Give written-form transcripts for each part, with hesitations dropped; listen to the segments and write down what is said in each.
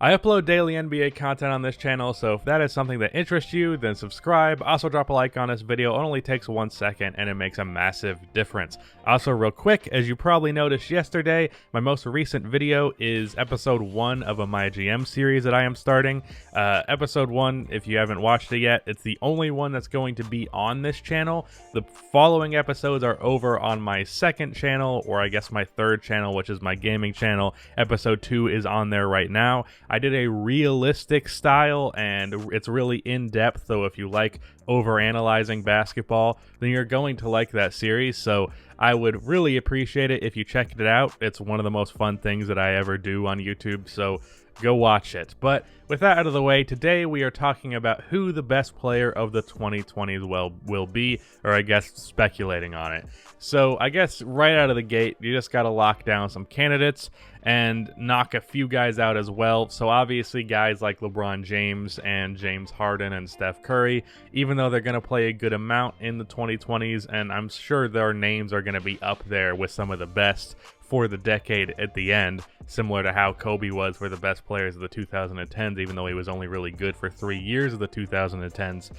I upload daily NBA content on this channel, so if that is something that interests you, then subscribe. Also drop a like on this video. It only takes 1 second and it makes a massive difference. Also, real quick, as you probably noticed yesterday, my most recent video is episode 1 of a My GM series that I am starting. Episode 1, if you haven't watched it yet, it's the only one that's going to be on this channel. The following episodes are over on my second channel, or I guess my third channel, which is my gaming channel. Episode 2 is on there right now. I did a realistic style, and it's really in-depth, so if you like overanalyzing basketball, then you're going to like that series, so I would really appreciate it if you checked it out. It's one of the most fun things that I ever do on YouTube, so go watch it. But with that out of the way, today we are talking about who the best player of the 2020s will be, or I guess speculating on it. So I guess right out of the gate, you just got to lock down some candidates and knock a few guys out as well. So obviously guys like LeBron James and James Harden and Steph Curry, even though they're going to play a good amount in the 2020s, and I'm sure their names are going to be up there with some of the best for the decade at the end, similar to how Kobe was for the best players of the 2010s, even though he was only really good for 3 years of the 2010s.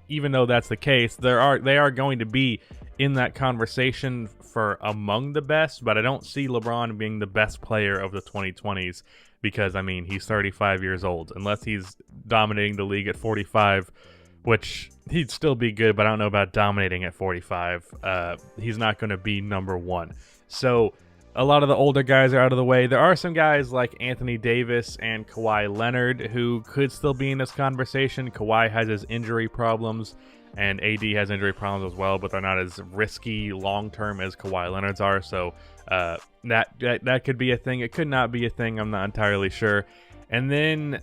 Even though that's the case, they are going to be in that conversation for among the best, but I don't see LeBron being the best player of the 2020s because, I mean, he's 35 years old. Unless he's dominating the league at 45, which he'd still be good, but I don't know about dominating at 45. He's not going to be number one. So a lot of the older guys are out of the way. There are some guys like Anthony Davis and Kawhi Leonard who could still be in this conversation. Kawhi has his injury problems, and AD has injury problems as well, but they're not as risky long-term as Kawhi Leonard's are, so that could be a thing. It could not be a thing. I'm not entirely sure. And then,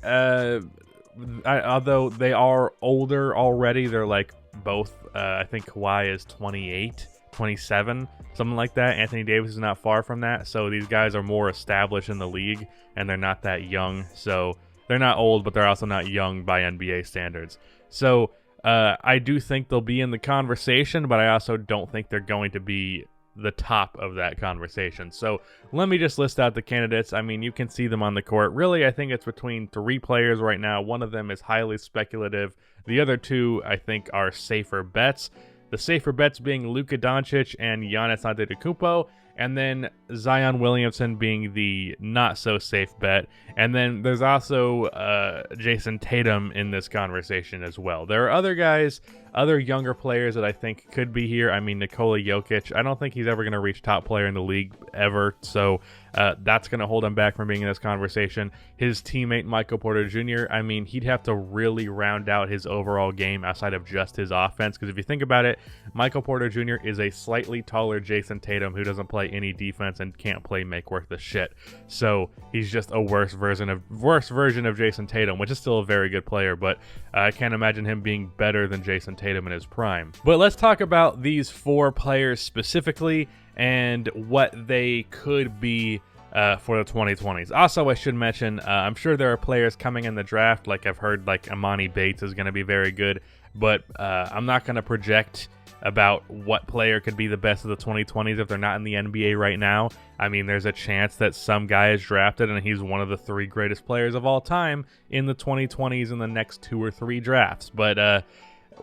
although they are older already, they're like both, I think Kawhi is 28, 27, something like that. Anthony Davis is not far from that, so these guys are more established in the league, and they're not that young, so they're not old, but they're also not young by NBA standards. So I do think they'll be in the conversation, but I also don't think they're going to be the top of that conversation. So let me just list out the candidates. I mean, you can see them on the court. Really, I think it's between 3 players right now. One of them is highly speculative. The other 2, I think, are safer bets. The safer bets being Luka Doncic and Giannis Antetokounmpo, and then Zion Williamson being the not-so-safe bet. And then there's also Jason Tatum in this conversation as well. There are other guys, other younger players that I think could be here. I mean, Nikola Jokic, I don't think he's ever going to reach top player in the league ever, so that's going to hold him back from being in this conversation. His teammate Michael Porter Jr., I mean, he'd have to really round out his overall game outside of just his offense, because if you think about it, Michael Porter Jr. is a slightly taller Jason Tatum who doesn't play any defense and can't play make worth the shit. So he's just a worse version of Jason Tatum, which is still a very good player, but I can't imagine him being better than Jason Tatum in his prime. But let's talk about these 4 players specifically and what they could be for the 2020s. Also, I should mention, I'm sure there are players coming in the draft, like I've heard like Amani Bates is going to be very good, but I'm not going to project about what player could be the best of the 2020s if they're not in the NBA right now. I mean, there's a chance that some guy is drafted and he's one of the 3 greatest players of all time in the 2020s in the next 2 or 3 drafts, but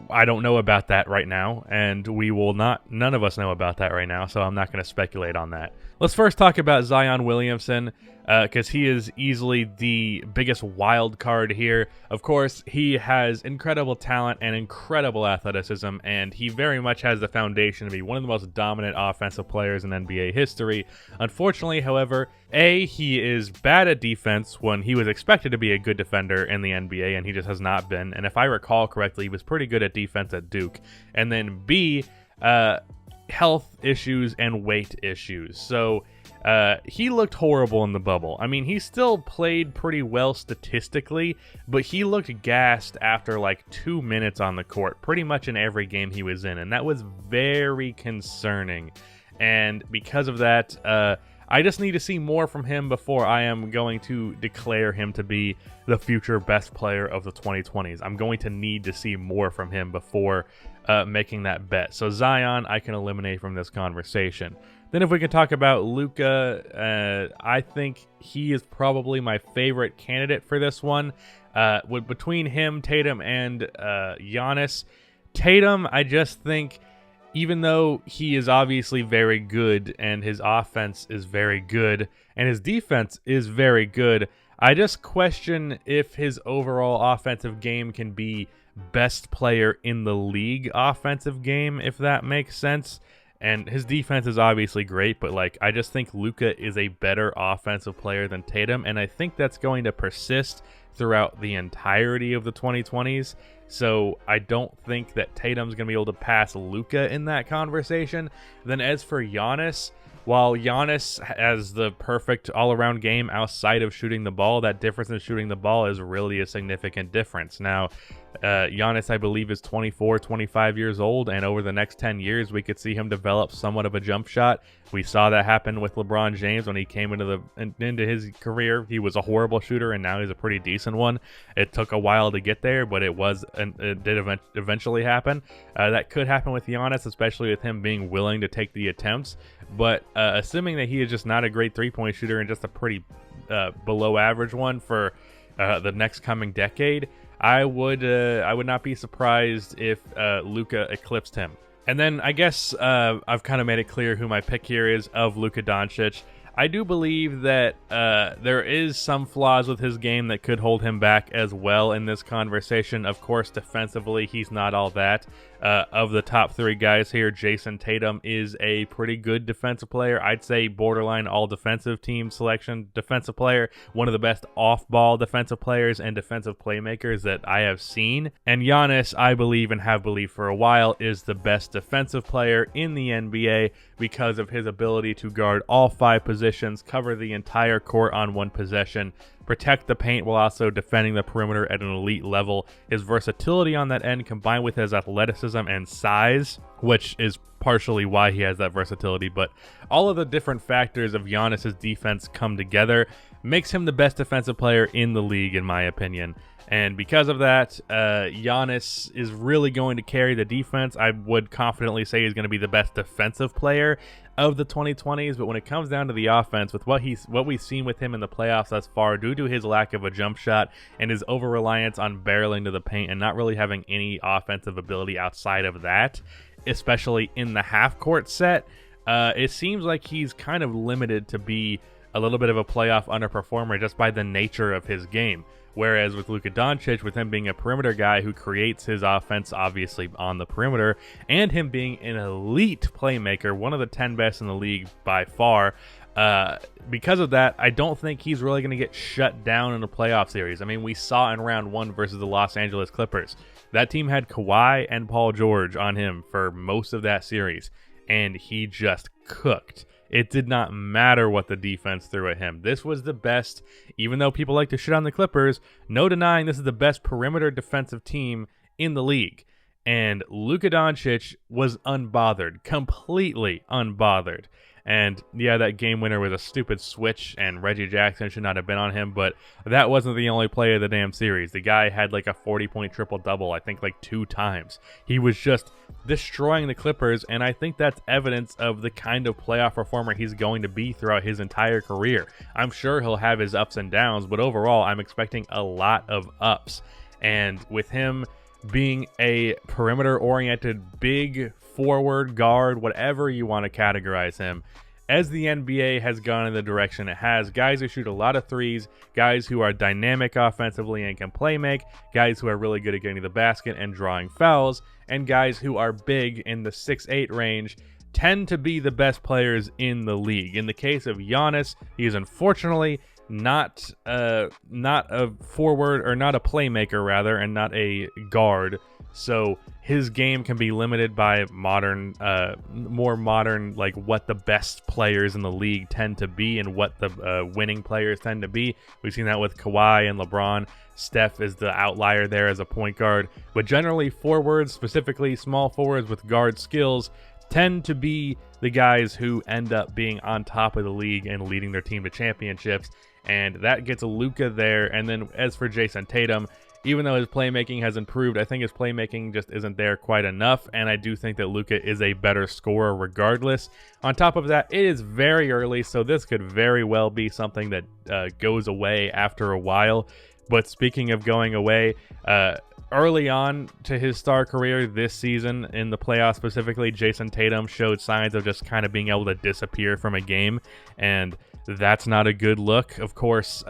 I don't know about that right now, and none of us know about that right now, so I'm not going to speculate on that. Let's first talk about Zion Williamson, because he is easily the biggest wild card here. Of course, he has incredible talent and incredible athleticism, and he very much has the foundation to be one of the most dominant offensive players in NBA history. Unfortunately, however, he is bad at defense when he was expected to be a good defender in the NBA, and he just has not been. And if I recall correctly, he was pretty good at defense at Duke. And then B, health issues and weight issues. So he looked horrible in the bubble. I mean, he still played pretty well statistically, but he looked gassed after like 2 minutes on the court, pretty much in every game he was in, and that was very concerning. And because of that, I just need to see more from him before I am going to declare him to be the future best player of the 2020s. I'm going to need to see more from him before making that bet. So Zion, I can eliminate from this conversation. Then if we can talk about Luka, I think he is probably my favorite candidate for this one. Between him, Tatum, and Giannis. Tatum, I just think, even though he is obviously very good and his offense is very good and his defense is very good, I just question if his overall offensive game can be best player in the league offensive game, if that makes sense. And his defense is obviously great, but I just think Luka is a better offensive player than Tatum, and I think that's going to persist throughout the entirety of the 2020s. So I don't think that Tatum's going to be able to pass Luka in that conversation. Then as for Giannis, while Giannis has the perfect all-around game outside of shooting the ball, that difference in shooting the ball is really a significant difference. Now, Giannis, I believe, is 24, 25 years old, and over the next 10 years, we could see him develop somewhat of a jump shot. We saw that happen with LeBron James when he came into his career. He was a horrible shooter, and now he's a pretty decent one. It took a while to get there, but it did eventually happen. That could happen with Giannis, especially with him being willing to take the attempts. But assuming that he is just not a great three-point shooter and just a pretty below average one for the next coming decade, I would not be surprised if Luka eclipsed him. And then I guess I've kind of made it clear who my pick here is of Luka Doncic. I do believe that there is some flaws with his game that could hold him back as well in this conversation. Of course, defensively, he's not all that. Of the top three guys here, Jason Tatum is a pretty good defensive player. I'd say borderline all defensive team selection defensive player, one of the best off-ball defensive players and defensive playmakers that I have seen. And Giannis, I believe and have believed for a while, is the best defensive player in the NBA because of his ability to guard all 5 positions, cover the entire court on one possession, protect the paint while also defending the perimeter at an elite level. His versatility on that end, combined with his athleticism and size, which is partially why he has that versatility, but all of the different factors of Giannis's defense come together, makes him the best defensive player in the league, in my opinion. And because of that, Giannis is really going to carry the defense. I would confidently say he's going to be the best defensive player of the 2020s, but when it comes down to the offense, with what we've seen with him in the playoffs thus far, due to his lack of a jump shot and his over-reliance on barreling to the paint and not really having any offensive ability outside of that, especially in the half-court set, it seems like he's kind of limited to be a little bit of a playoff underperformer just by the nature of his game. Whereas with Luka Doncic, with him being a perimeter guy who creates his offense obviously on the perimeter, and him being an elite playmaker, one of the 10 best in the league by far, because of that, I don't think he's really going to get shut down in a playoff series. I mean, we saw in round 1 versus the Los Angeles Clippers. That team had Kawhi and Paul George on him for most of that series, and he just cooked. It did not matter what the defense threw at him. This was the best, even though people like to shit on the Clippers, no denying this is the best perimeter defensive team in the league. And Luka Doncic was unbothered, completely unbothered. And yeah, that game winner was a stupid switch, and Reggie Jackson should not have been on him, but that wasn't the only play of the damn series. The guy had like a 40-point triple-double, I think 2 times. He was just destroying the Clippers, and I think that's evidence of the kind of playoff performer he's going to be throughout his entire career. I'm sure he'll have his ups and downs, but overall, I'm expecting a lot of ups. And with him being a perimeter-oriented big forward, guard, whatever you want to categorize him, as the NBA has gone in the direction it has, guys who shoot a lot of threes, guys who are dynamic offensively and can play make, guys who are really good at getting to the basket and drawing fouls, and guys who are big in the 6'8" range tend to be the best players in the league. In the case of Giannis, he is unfortunately not a forward, or not a playmaker rather, and not a guard. So his game can be limited by more modern, like what the best players in the league tend to be and what the winning players tend to be. We've seen that with Kawhi and LeBron. Steph is the outlier there as a point guard. But generally, forwards, specifically small forwards with guard skills, tend to be the guys who end up being on top of the league and leading their team to championships. And that gets Luka there. And then as for Jason Tatum, even though his playmaking has improved, I think his playmaking just isn't there quite enough, and I do think that Luka is a better scorer regardless. On top of that, it is very early, so this could very well be something that goes away after a while. But speaking of going away, early on to his star career this season, in the playoffs specifically, Jason Tatum showed signs of just kind of being able to disappear from a game, and that's not a good look. Of course,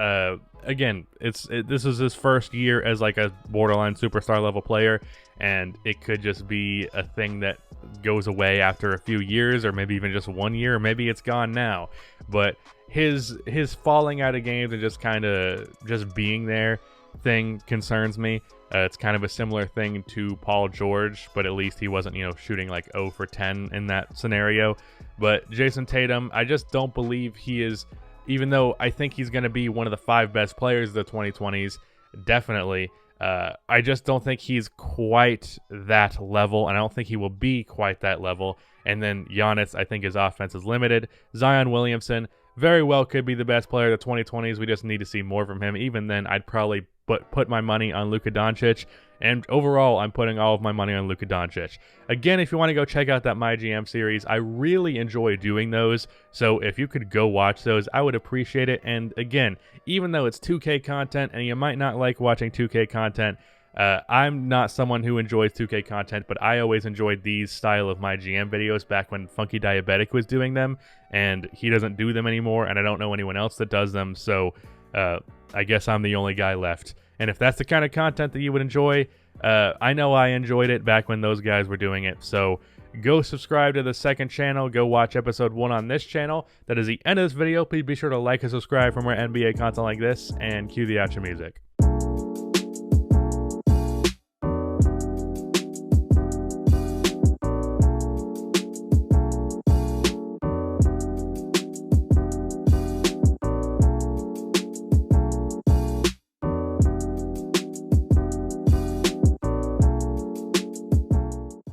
again, this is his first year as like a borderline superstar level player, and it could just be a thing that goes away after a few years, or maybe even just 1 year, or maybe it's gone now. But his falling out of games and just kind of just being there thing concerns me. It's kind of a similar thing to Paul George, but at least he wasn't, shooting like 0 for 10 in that scenario. But Jason Tatum, I just don't believe he is, even though I think he's going to be one of the 5 best players of the 2020s, definitely. I just don't think he's quite that level, and I don't think he will be quite that level. And then Giannis, I think his offense is limited. Zion Williamson very well could be the best player of the 2020s. We just need to see more from him. Even then, I'd probably put my money on Luka Doncic, and overall, I'm putting all of my money on Luka Doncic. Again, if you want to go check out that MyGM series, I really enjoy doing those, so if you could go watch those, I would appreciate it. And again, even though it's 2K content, and you might not like watching 2K content, I'm not someone who enjoys 2K content, but I always enjoyed these style of MyGM videos back when Funky Diabetic was doing them, and he doesn't do them anymore, and I don't know anyone else that does them, so I guess I'm the only guy left. And if that's the kind of content that you would enjoy, I know I enjoyed it back when those guys were doing it. So go subscribe to the second channel. Go watch episode 1 on this channel. That is the end of this video. Please be sure to like and subscribe for more NBA content like this, and cue the outro music.